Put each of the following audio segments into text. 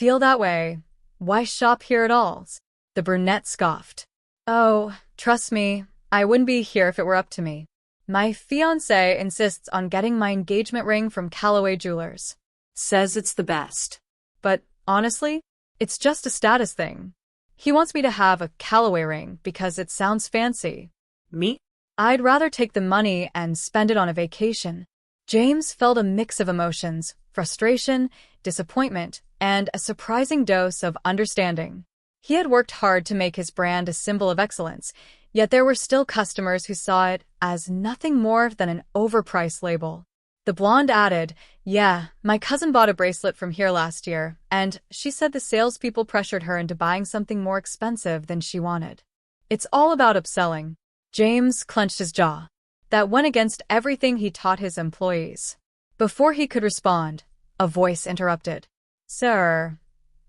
feel that way. Why shop here at all? The brunette scoffed. Oh, trust me, I wouldn't be here if it were up to me. My fiancé insists on getting my engagement ring from Callaway Jewelers. Says it's the best. But honestly, it's just a status thing. He wants me to have a Callaway ring because it sounds fancy. Me? I'd rather take the money and spend it on a vacation. James felt a mix of emotions, frustration, disappointment, and a surprising dose of understanding. He had worked hard to make his brand a symbol of excellence, yet there were still customers who saw it as nothing more than an overpriced label. The blonde added, "Yeah, my cousin bought a bracelet from here last year, and she said the salespeople pressured her into buying something more expensive than she wanted. It's all about upselling." James clenched his jaw. That went against everything he taught his employees. Before he could respond, a voice interrupted. "Sir,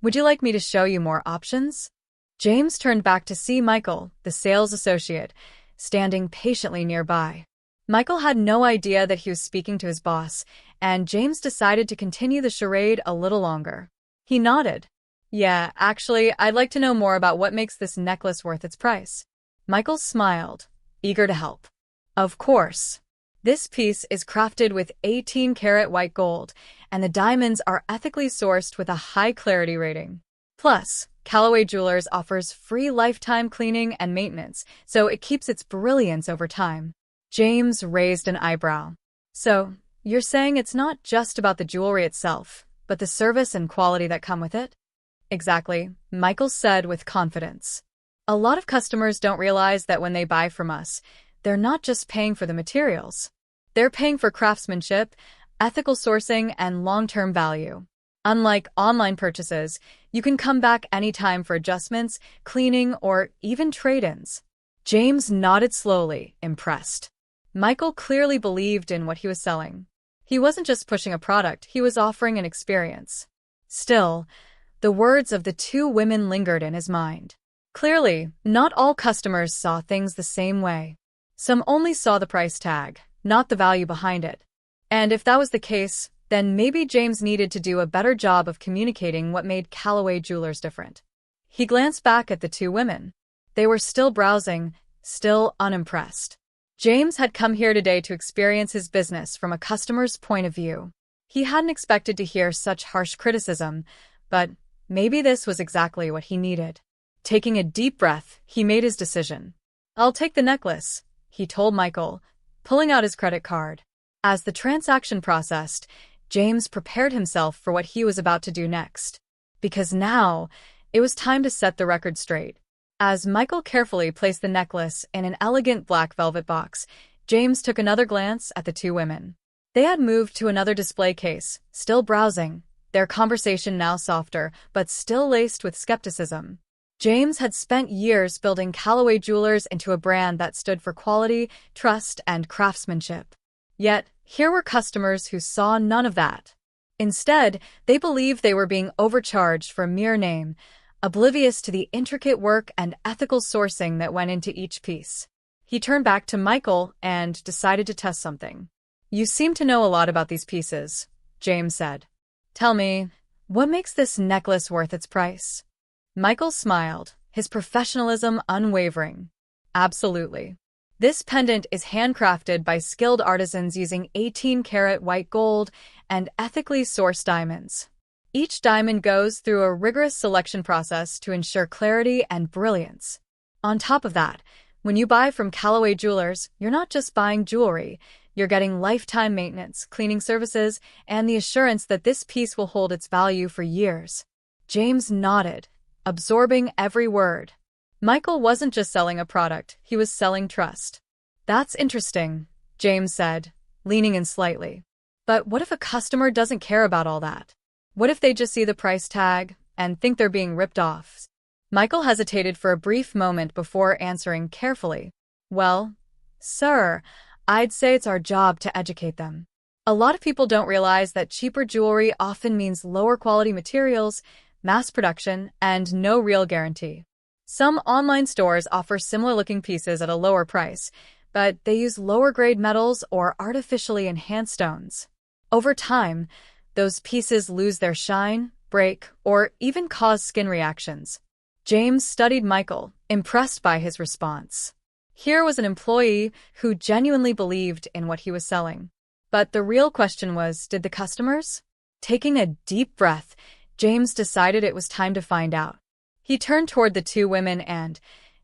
would you like me to show you more options?" James turned back to see Michael, the sales associate, standing patiently nearby. Michael had no idea that he was speaking to his boss, and James decided to continue the charade a little longer. He nodded. "Yeah, actually, I'd like to know more about what makes this necklace worth its price." Michael smiled, eager to help. "Of course. This piece is crafted with 18-karat white gold, and the diamonds are ethically sourced with a high clarity rating. Plus, Callaway Jewelers offers free lifetime cleaning and maintenance, so it keeps its brilliance over time." James raised an eyebrow. "So, you're saying it's not just about the jewelry itself, but the service and quality that come with it?" "Exactly," Michael said with confidence. "A lot of customers don't realize that when they buy from us, they're not just paying for the materials. They're paying for craftsmanship, ethical sourcing, and long-term value. Unlike online purchases, you can come back anytime for adjustments, cleaning, or even trade-ins." James nodded slowly, impressed. Michael clearly believed in what he was selling. He wasn't just pushing a product, he was offering an experience. Still, the words of the two women lingered in his mind. Clearly, not all customers saw things the same way. Some only saw the price tag, not the value behind it. And if that was the case, then maybe James needed to do a better job of communicating what made Callaway Jewelers different. He glanced back at the two women. They were still browsing, still unimpressed. James had come here today to experience his business from a customer's point of view. He hadn't expected to hear such harsh criticism, but maybe this was exactly what he needed. Taking a deep breath, he made his decision. "I'll take the necklace," he told Michael, pulling out his credit card. As the transaction processed, James prepared himself for what he was about to do next. Because now, it was time to set the record straight. As Michael carefully placed the necklace in an elegant black velvet box, James took another glance at the two women. They had moved to another display case, still browsing, their conversation now softer, but still laced with skepticism. James had spent years building Callaway Jewelers into a brand that stood for quality, trust, and craftsmanship. Yet, here were customers who saw none of that. Instead, they believed they were being overcharged for a mere name, oblivious to the intricate work and ethical sourcing that went into each piece. He turned back to Michael and decided to test something. "You seem to know a lot about these pieces," James said. "Tell me, what makes this necklace worth its price?" Michael smiled, his professionalism unwavering. "Absolutely. This pendant is handcrafted by skilled artisans using 18-karat white gold and ethically sourced diamonds. Each diamond goes through a rigorous selection process to ensure clarity and brilliance. On top of that, when you buy from Callaway Jewelers, you're not just buying jewelry, you're getting lifetime maintenance, cleaning services, and the assurance that this piece will hold its value for years." James nodded, absorbing every word. Michael wasn't just selling a product, he was selling trust. "That's interesting," James said, leaning in slightly. "But what if a customer doesn't care about all that? What if they just see the price tag and think they're being ripped off?" Michael hesitated for a brief moment before answering carefully. "Well, sir, I'd say it's our job to educate them. A lot of people don't realize that cheaper jewelry often means lower quality materials, mass production, and no real guarantee. Some online stores offer similar-looking pieces at a lower price, but they use lower-grade metals or artificially enhanced stones. Over time, those pieces lose their shine, break, or even cause skin reactions. James studied Michael, impressed by his response. Here was an employee who genuinely believed in what he was selling. But the real question was, did the customers? Taking a deep breath, James decided it was time to find out. He turned toward the two women and,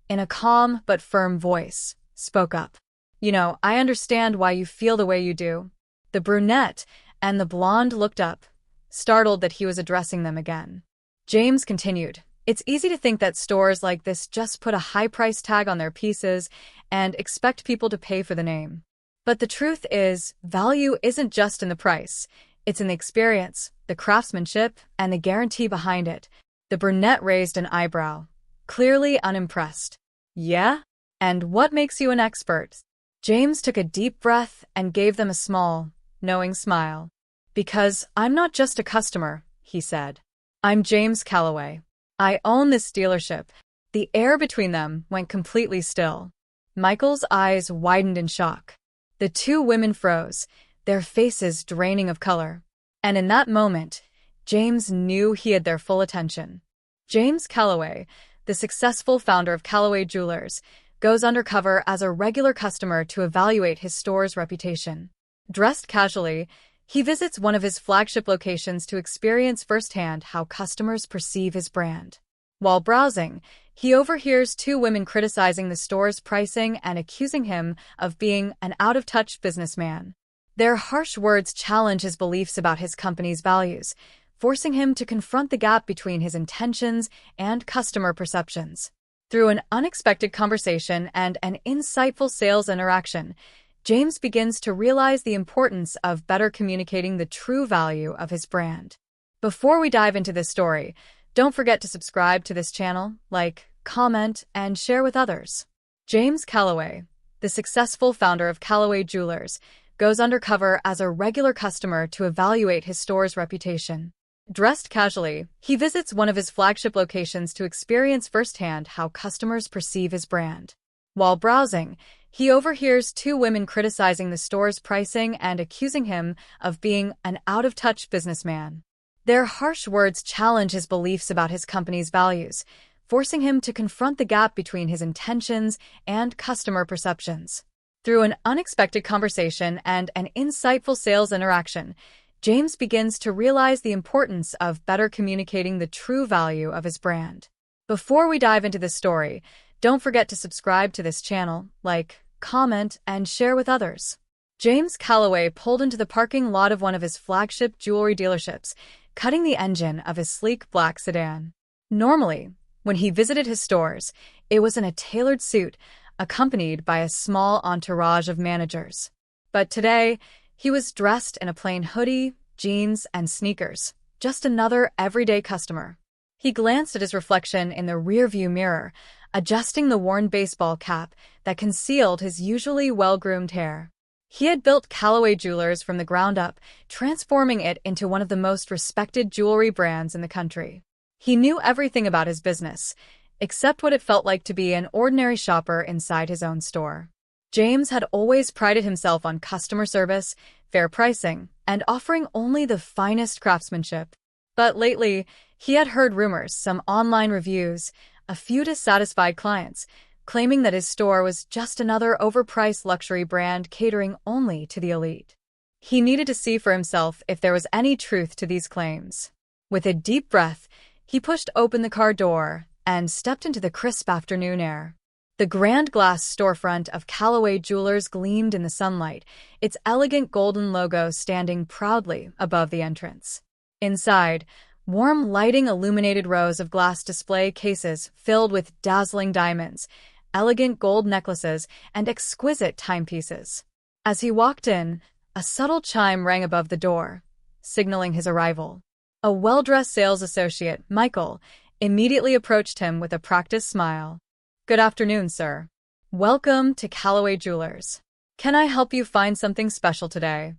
in a calm but firm voice, spoke up. I understand why you feel the way you do. The brunette and the blonde looked up, startled that he was addressing them again. James continued, it's easy to think that stores like this just put a high price tag on their pieces and expect people to pay for the name. But the truth is, value isn't just in the price. It's in the experience, the craftsmanship, and the guarantee behind it. The brunette raised an eyebrow, clearly unimpressed. Yeah? And what makes you an expert? James took a deep breath and gave them a small, knowing smile. Because I'm not just a customer, he said. I'm James Calloway. I own this dealership. The air between them went completely still. Michael's eyes widened in shock. The two women froze, their faces draining of color. And in that moment, James knew he had their full attention. James Calloway, the successful founder of Calloway Jewelers, goes undercover as a regular customer to evaluate his store's reputation. Dressed casually, he visits one of his flagship locations to experience firsthand how customers perceive his brand. While browsing, he overhears two women criticizing the store's pricing and accusing him of being an out-of-touch businessman. Their harsh words challenge his beliefs about his company's values, forcing him to confront the gap between his intentions and customer perceptions. Through an unexpected conversation and an insightful sales interaction, James begins to realize the importance of better communicating the true value of his brand. Before we dive into this story, don't forget to subscribe to this channel, like, comment, and share with others. James Calloway, the successful founder of Calloway Jewelers, goes undercover as a regular customer to evaluate his store's reputation. Dressed casually, he visits one of his flagship locations to experience firsthand how customers perceive his brand. While browsing, he overhears two women criticizing the store's pricing and accusing him of being an out-of-touch businessman. Their harsh words challenge his beliefs about his company's values, forcing him to confront the gap between his intentions and customer perceptions. Through an unexpected conversation and an insightful sales interaction, James begins to realize the importance of better communicating the true value of his brand. Before we dive into this story, don't forget to subscribe to this channel, like, comment, and share with others. James Calloway pulled into the parking lot of one of his flagship jewelry dealerships, cutting the engine of his sleek black sedan. Normally, when he visited his stores, it was in a tailored suit, accompanied by a small entourage of managers. But today, he was dressed in a plain hoodie, jeans, and sneakers, just another everyday customer. He glanced at his reflection in the rearview mirror, adjusting the worn baseball cap that concealed his usually well-groomed hair. He had built Calloway Jewelers from the ground up, transforming it into one of the most respected jewelry brands in the country. He knew everything about his business, except what it felt like to be an ordinary shopper inside his own store. James had always prided himself on customer service, fair pricing, and offering only the finest craftsmanship. But lately, he had heard rumors, some online reviews, a few dissatisfied clients, claiming that his store was just another overpriced luxury brand catering only to the elite. He needed to see for himself if there was any truth to these claims. With a deep breath, he pushed open the car door and stepped into the crisp afternoon air. The grand glass storefront of Calloway Jewelers gleamed in the sunlight, its elegant golden logo standing proudly above the entrance. Inside, warm lighting illuminated rows of glass display cases filled with dazzling diamonds, elegant gold necklaces, and exquisite timepieces. As he walked in, a subtle chime rang above the door, signaling his arrival. A well-dressed sales associate, Michael, immediately approached him with a practiced smile. "Good afternoon, sir. Welcome to Calloway Jewelers. Can I help you find something special today?"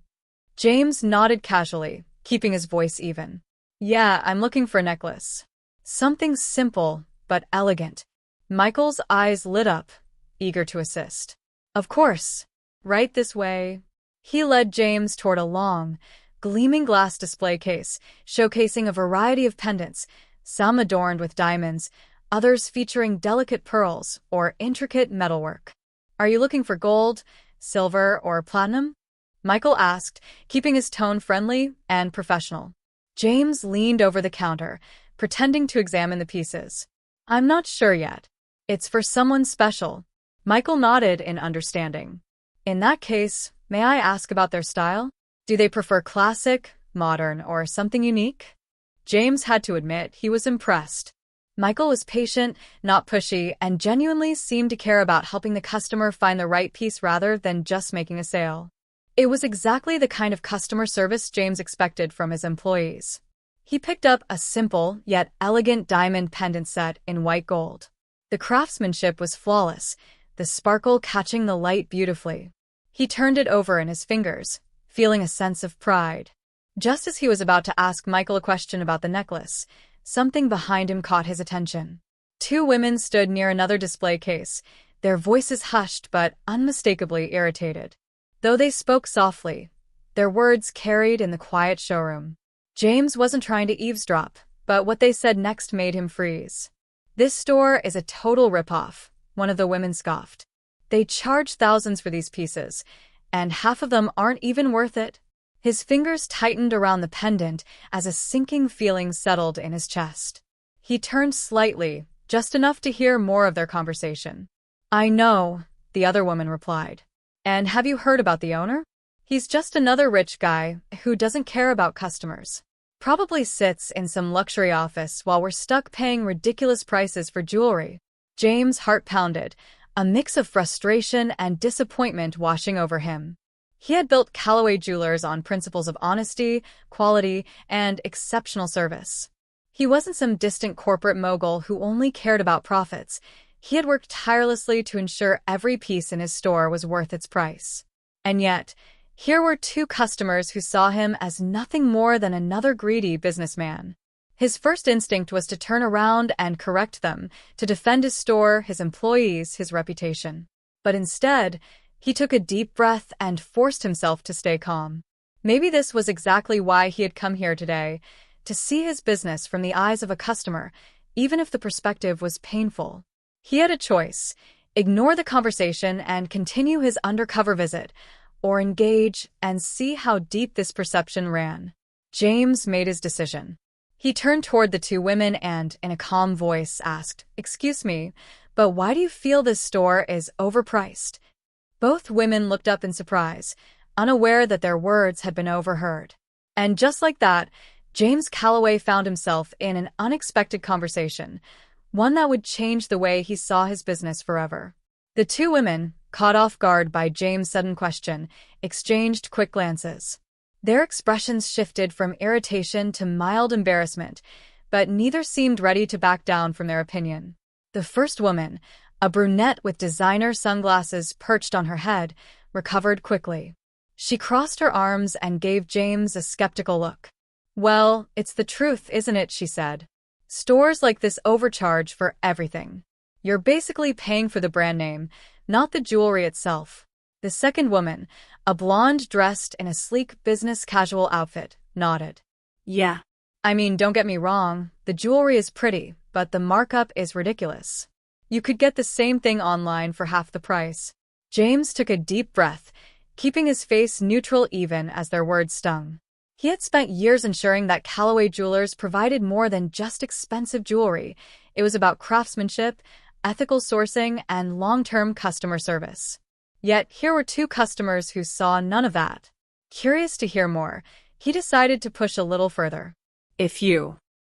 James nodded casually, keeping his voice even. "Yeah, I'm looking for a necklace. Something simple, but elegant." Michael's eyes lit up, eager to assist. "Of course. Right this way." He led James toward a long, gleaming glass display case, showcasing a variety of pendants, some adorned with diamonds, others featuring delicate pearls or intricate metalwork. Are you looking for gold, silver, or platinum? Michael asked, keeping his tone friendly and professional. James leaned over the counter, pretending to examine the pieces. I'm not sure yet. It's for someone special. Michael nodded in understanding. In that case, may I ask about their style? Do they prefer classic, modern, or something unique? James had to admit he was impressed. Michael was patient, not pushy, and genuinely seemed to care about helping the customer find the right piece rather than just making a sale. It was exactly the kind of customer service James expected from his employees. He picked up a simple, yet elegant diamond pendant set in white gold. The craftsmanship was flawless, the sparkle catching the light beautifully. He turned it over in his fingers, feeling a sense of pride. Just as he was about to ask Michael a question about the necklace, something behind him caught his attention. Two women stood near another display case, their voices hushed but unmistakably irritated. Though they spoke softly, their words carried in the quiet showroom. James wasn't trying to eavesdrop, but what they said next made him freeze. This store is a total ripoff, one of the women scoffed. They charge thousands for these pieces, and half of them aren't even worth it. His fingers tightened around the pendant as a sinking feeling settled in his chest. He turned slightly, just enough to hear more of their conversation. I know, the other woman replied. And have you heard about the owner? He's just another rich guy who doesn't care about customers. Probably sits in some luxury office while we're stuck paying ridiculous prices for jewelry. James' heart pounded, a mix of frustration and disappointment washing over him. He had built Callaway Jewelers on principles of honesty, quality, and exceptional service. He wasn't some distant corporate mogul who only cared about profits. He had worked tirelessly to ensure every piece in his store was worth its price. And yet, here were two customers who saw him as nothing more than another greedy businessman. His first instinct was to turn around and correct them, to defend his store, his employees, his reputation. But instead, he took a deep breath and forced himself to stay calm. Maybe this was exactly why he had come here today, to see his business from the eyes of a customer, even if the perspective was painful. He had a choice: ignore the conversation and continue his undercover visit, or engage and see how deep this perception ran. James made his decision. He turned toward the two women and, in a calm voice, asked, "Excuse me, but why do you feel this store is overpriced?" Both women looked up in surprise, unaware that their words had been overheard. And just like that, James Callaway found himself in an unexpected conversation, one that would change the way he saw his business forever. The two women, caught off guard by James' sudden question, exchanged quick glances. Their expressions shifted from irritation to mild embarrassment, but neither seemed ready to back down from their opinion. The first woman, a brunette with designer sunglasses perched on her head, recovered quickly. She crossed her arms and gave James a skeptical look. "Well, it's the truth, isn't it?" she said. "Stores like this overcharge for everything. You're basically paying for the brand name, not the jewelry itself." The second woman, a blonde dressed in a sleek business casual outfit, nodded. "Yeah. I mean, don't get me wrong, the jewelry is pretty, but the markup is ridiculous. You could get the same thing online for half the price." James took a deep breath, keeping his face neutral even as their words stung. He had spent years ensuring that Callaway Jewelers provided more than just expensive jewelry. It was about craftsmanship, ethical sourcing, and long-term customer service. Yet here were two customers who saw none of that. Curious to hear more, he decided to push a little further. "If you